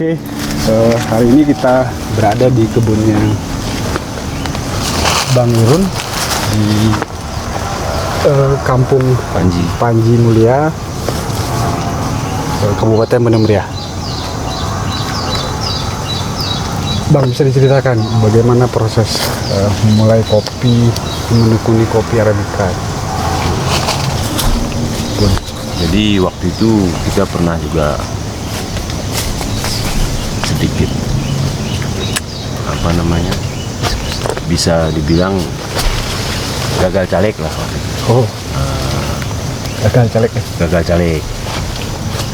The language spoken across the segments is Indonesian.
Oke, hari ini kita berada di kebunnya Bang Irun di Kampung Panji Mulia, Kabupaten Bandung Meriah. Bang, bisa diceritakan bagaimana proses memulai kopi, menekuni kopi Arabica? Jadi waktu itu kita pernah juga sedikit bisa dibilang gagal caleg lah waktu itu. Gagal caleg ya? Gagal caleg,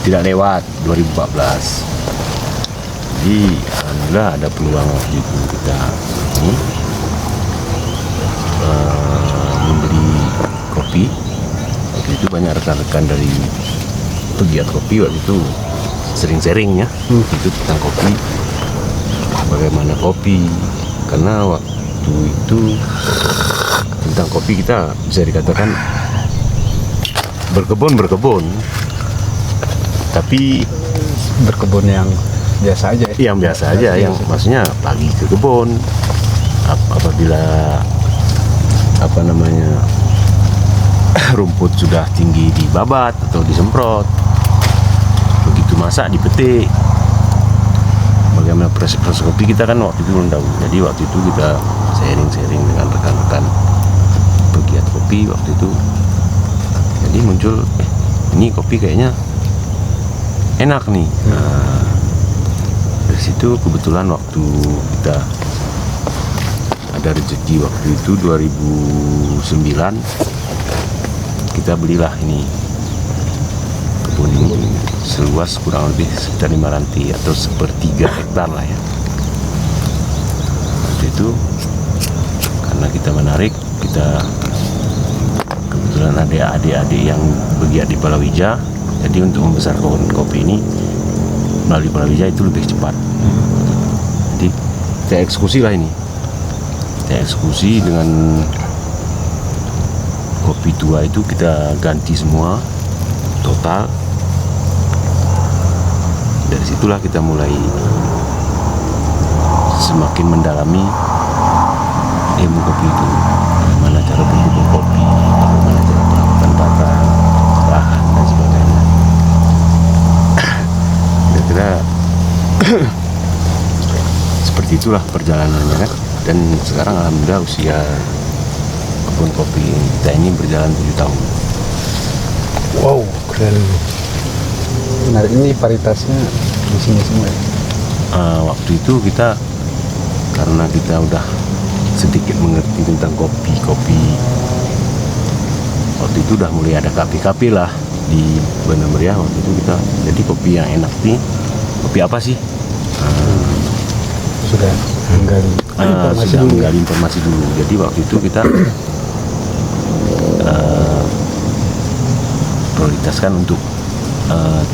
tidak lewat 2014. Jadi alhamdulillah ada peluang waktu itu kita membeli kopi. Waktu itu banyak rekan-rekan dari pegiat kopi waktu itu sering sharing ya, itu tentang kopi, bagaimana kopi, karena waktu itu tentang kopi kita bisa dikatakan berkebun, tapi Berkebun yang biasa aja ya? yang biasa aja, yang maksudnya pagi ke kebun, apabila rumput sudah tinggi dibabat atau disemprot, begitu masak dipetik. Bagaimana proses kopi kita kan waktu itu belum tahu. Jadi waktu itu kita sharing dengan rekan-rekan pegiat kopi waktu itu. Jadi muncul ini kopi kayaknya enak nih. Nah, dari situ kebetulan waktu kita ada rezeki waktu itu 2009, kita belilah ini kebun ini seluas kurang lebih sekitar 5 ranti atau 1/3 hektar lah ya. Waktu itu karena kita menarik, kita kebetulan ada adik-adik yang bergiat di Palawija, jadi untuk membesarkan kopi ini melalui Palawija itu lebih cepat. Jadi kita eksekusi lah ini, kita eksekusi dengan kopi tua itu kita ganti semua total. Dari situlah kita mulai semakin mendalami ilmu kopi itu, bagaimana cara berkebun kopi, bagaimana cara perawatan batang, lahan dan sebagainya. Kira-kira seperti itulah perjalanannya kan. Dan sekarang alhamdulillah usia kebun kopi kita ini berjalan 7 tahun. Wow, keren. Menarik, ini varietasnya di sini semua ya? Waktu itu kita, karena kita udah sedikit mengerti tentang kopi, waktu itu udah mulai ada kafe-kafe lah di Bandung Meriah. Waktu itu kita, jadi kopi yang enak nih, kopi apa sih? Sudah menggali informasi dulu. Jadi waktu itu kita prioritaskan untuk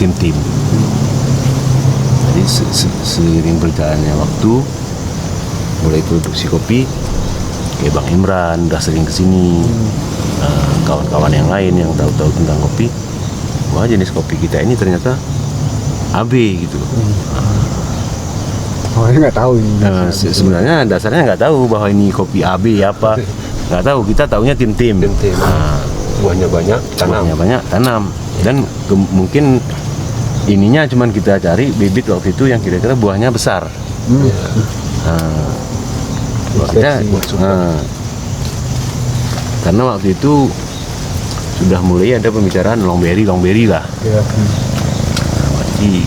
tim-tim. Jadi seiring berjalannya waktu, mulai produksi kopi, kayak Bang Imran udah sering kesini, kawan-kawan yang lain yang tahu-tahu tentang kopi, wah jenis kopi kita ini ternyata AB gitu. Awalnya nggak tahu ini. Sebenarnya dasarnya nggak tahu bahwa ini kopi AB apa, nggak tahu. Kita taunya tim-tim. Buahnya banyak, tanam. Dan mungkin ininya cuman kita cari bibit waktu itu yang kira-kira buahnya besar. Karena waktu itu sudah mulai ada pembicaraan longberry lah. Berarti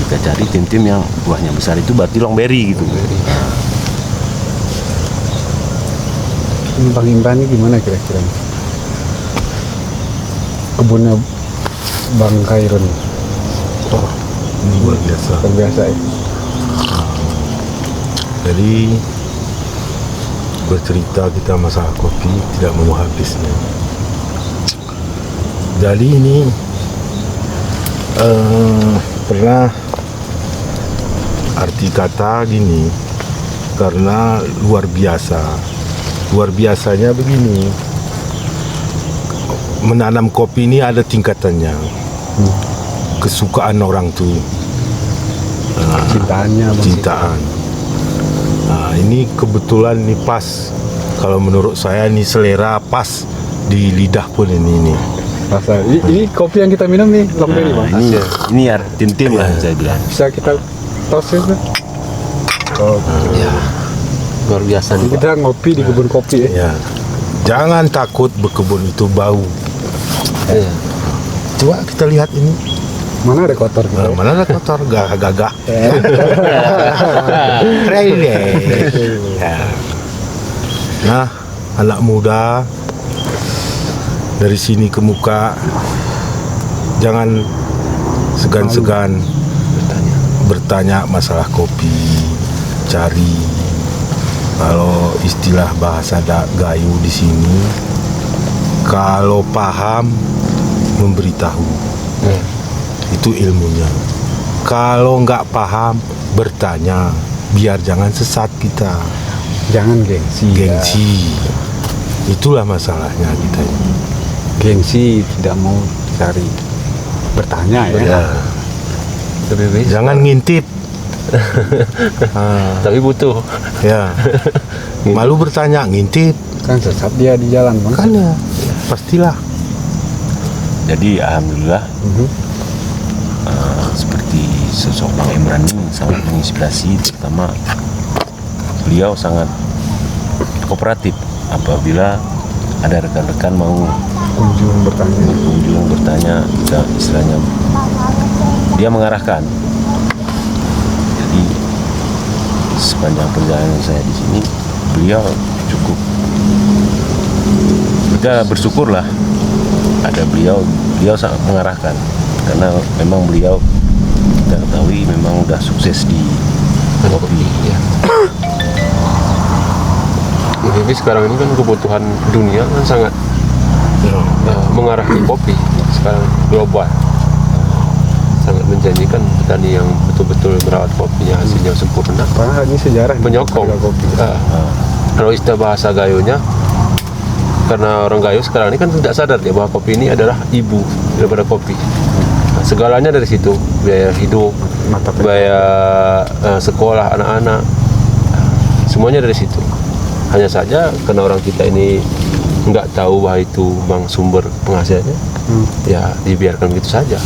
kita cari tim-tim yang buahnya besar, itu berarti longberry gitu. Bang Imran ini gimana kira-kira kebunnya Bang Khairun? luar biasa ya. Jadi bercerita kita masalah kopi tidak mau habisnya. Jadi ini pernah arti kata gini, karena luar biasanya begini, menanam kopi ini ada tingkatannya. Kesukaan orang tuh Cintaannya Bang. cintaan. Nah, ini kebetulan ini pas. Kalau menurut saya ini selera pas di lidah pun ini. Rasa ini kopi yang kita minum nih long berry Bang. Ini ya tim lah saya bilang. Bisa kita tos itu. Oh, Ya, luar biasa nih, Pak. kita ngopi di kebun kopi ya. Ya. Jangan takut berkebun itu bau. Iya. Coba kita lihat ini. Mana ada kotor kita? Mana ada kotor gagak. Keren ini. Ya. Nah, anak muda dari sini ke muka jangan segan-segan bertanya masalah kopi, cari. Kalau istilah bahasa gayo di sini, kalau paham memberitahu. Itu ilmunya. Kalau nggak paham bertanya, biar jangan sesat kita. Jangan gengsi. Gengsi. Itulah masalahnya kita ini. Gengsi tidak mau cari bertanya ya. Ya. Lebih baik. Jangan ngintip. Ah, Tapi butuh. ya. Malu bertanya, ngintip. Kan sesat dia di jalan Bang. Kan ya, pastilah. Jadi alhamdulillah seperti sosok Bang Imran ini sangat menginspirasi, terutama beliau sangat kooperatif apabila ada rekan-rekan mau Kunjung bertanya. berkunjung bertanya, kita istilahnya dia mengarahkan. Jadi sepanjang perjalanan saya di sini beliau cukup, kita bersyukurlah ada beliau sangat mengarahkan, karena memang beliau kita ketahui memang udah sukses di kopi. Ya. Tapi sekarang ini kan kebutuhan dunia kan sangat mengarah ke kopi sekarang global. Sangat menjanjikan petani yang betul-betul merawat kopinya, hasilnya sempurna. Pak, ini sejarah nih, Penyokong. harga kopi. Kalau istilah bahasa gayonya, karena orang gayo sekarang ini kan tidak sadar ya bahwa kopi ini adalah ibu daripada kopi. Nah, segalanya dari situ, biaya hidup, Mata pencaharian. biaya sekolah anak-anak, semuanya dari situ. Hanya saja karena orang kita ini nggak tahu bahwa itu bang sumber penghasilannya, ya dibiarkan begitu saja.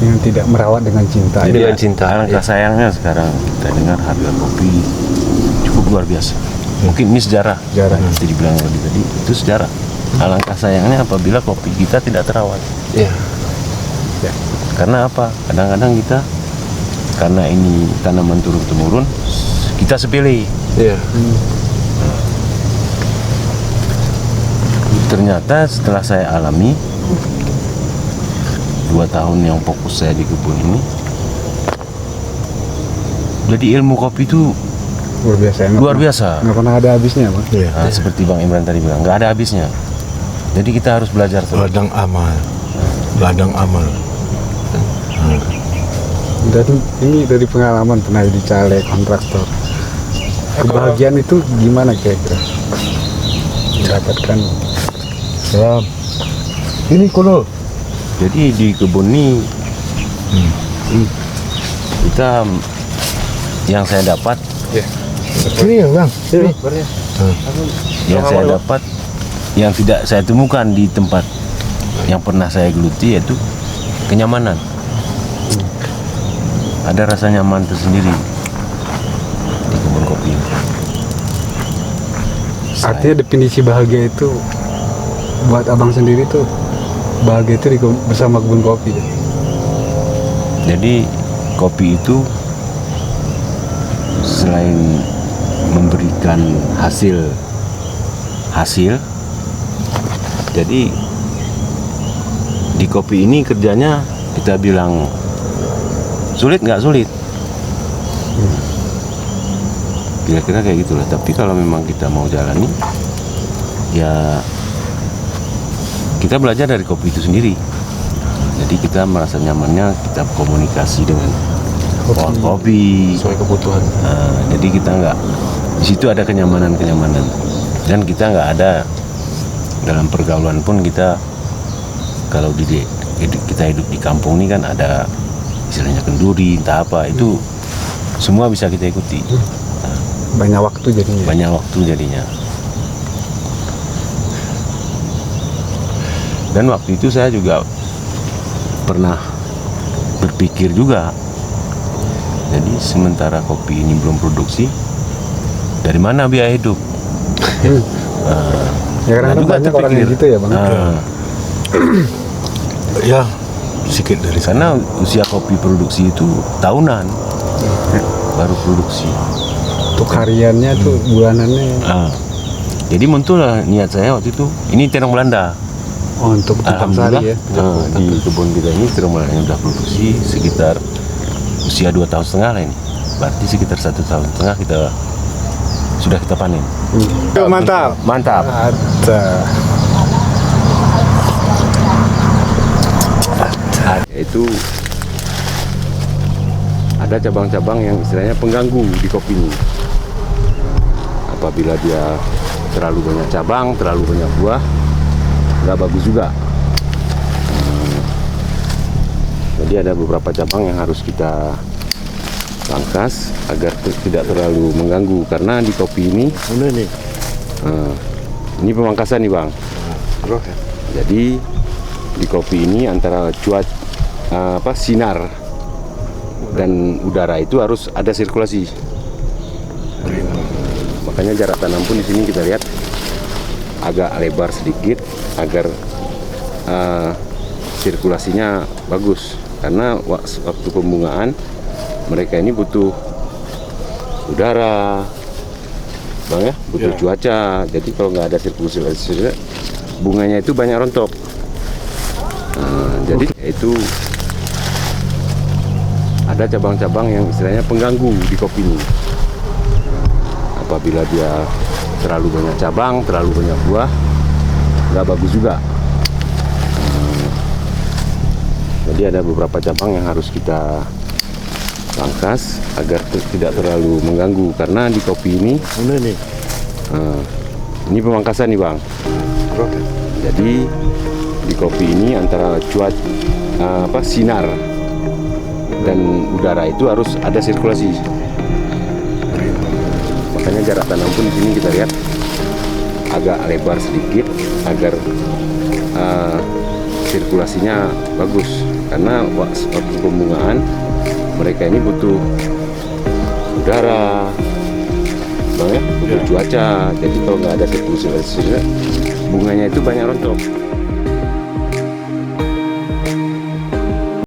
Yang tidak merawat dengan cinta. Jadi dengan cinta. Alangkah sayangnya sekarang kita dengar harga kopi cukup luar biasa. Mungkin ini sejarah. Sejarah. Seperti dibilang tadi, itu sejarah. Alangkah sayangnya apabila kopi kita tidak terawat. Ya, Karena apa? Kadang-kadang kita karena ini tanaman turun-temurun kita sepele. ya. Ternyata setelah saya alami 2 tahun yang fokus saya di kebun ini, jadi ilmu kopi itu Luar biasa. ya, luar biasa. Nggak pernah ada habisnya Bang. Ya. Nah, seperti Bang Imran tadi bilang, nggak ada habisnya. Jadi kita harus belajar terus. Ladang amal. Ladang amal. Dan ini dari pengalaman pernah di caleg kontraktor. Kebahagiaan itu gimana kira-kira? Mendapatkan Ya. Ini kono. Jadi di kebun ini kita yang saya dapat, Sini ya, Bang. Sini. yang saya dapat, yang tidak saya temukan di tempat yang pernah saya geluti, yaitu kenyamanan. Ada rasa nyaman tersendiri di kebun kopi. artinya definisi bahagia itu buat abang sendiri tuh bahagia itu bersama kebun kopi. Jadi kopi itu selain memberikan hasil, jadi di kopi ini kerjanya kita bilang sulit nggak sulit, kira-kira kayak gitulah. Tapi kalau memang kita mau jalani, ya kita belajar dari kopi itu sendiri. Jadi kita merasa nyamannya kita komunikasi dengan pohon kopi. Sesuai kebutuhan. Nah, jadi kita nggak, di situ ada kenyamanan, dan kita nggak ada dalam pergaulan pun kita, kalau kita hidup di kampung ini kan ada istilahnya kenduri entah apa, itu semua bisa kita ikuti. Banyak waktu jadinya. Banyak waktu jadinya. Dan waktu itu saya juga pernah berpikir juga, jadi sementara kopi ini belum produksi, dari mana biaya hidup? Ya kadang-kadang juga banyak orang yang terpikir. gitu ya bang. Ya, sedikit dari sana. Karena usia kopi produksi itu tahunan, baru produksi. Untuk hariannya tuh bulanannya. Jadi muncullah niat saya waktu itu, ini terong Belanda. Oh, untuk tetap sehari ya. Di kebun kita ini terong Belanda yang sudah produksi sekitar usia 2,5 tahun lah ini. Berarti sekitar 1,5 tahun kita sudah kita panen. Mantap. Mantap. Ada. Itu ada cabang-cabang yang istilahnya pengganggu di kopi ini. Apabila dia terlalu banyak cabang, terlalu banyak buah, nggak bagus juga. Jadi ada beberapa cabang yang harus kita pangkas agar tidak terlalu mengganggu, karena di kopi ini ini pemangkasan nih bang. Jadi di kopi ini antara sinar dan udara itu harus ada sirkulasi. Makanya jarak tanam pun di sini kita lihat agak lebar sedikit agar sirkulasinya bagus, karena waktu pembungaan mereka ini butuh udara bang ya, butuh cuaca. Jadi kalau nggak ada sirkulasi bunganya itu banyak rontok. Jadi itu ada cabang-cabang yang istilahnya pengganggu di kopi ini. Apabila dia terlalu banyak cabang, terlalu banyak buah, nggak bagus juga. Jadi ada beberapa cabang yang harus kita pangkas agar tidak terlalu mengganggu, karena di kopi ini ini pemangkasan nih bang. Jadi di kopi ini antara sinar dan udara itu harus ada sirkulasi. Makanya jarak tanam pun di sini kita lihat agak lebar sedikit agar sirkulasinya bagus, karena waktu pembungaan mereka ini butuh udara bang ya, butuh cuaca. Jadi kalau nggak ada sirkulasi bunganya itu banyak rontok.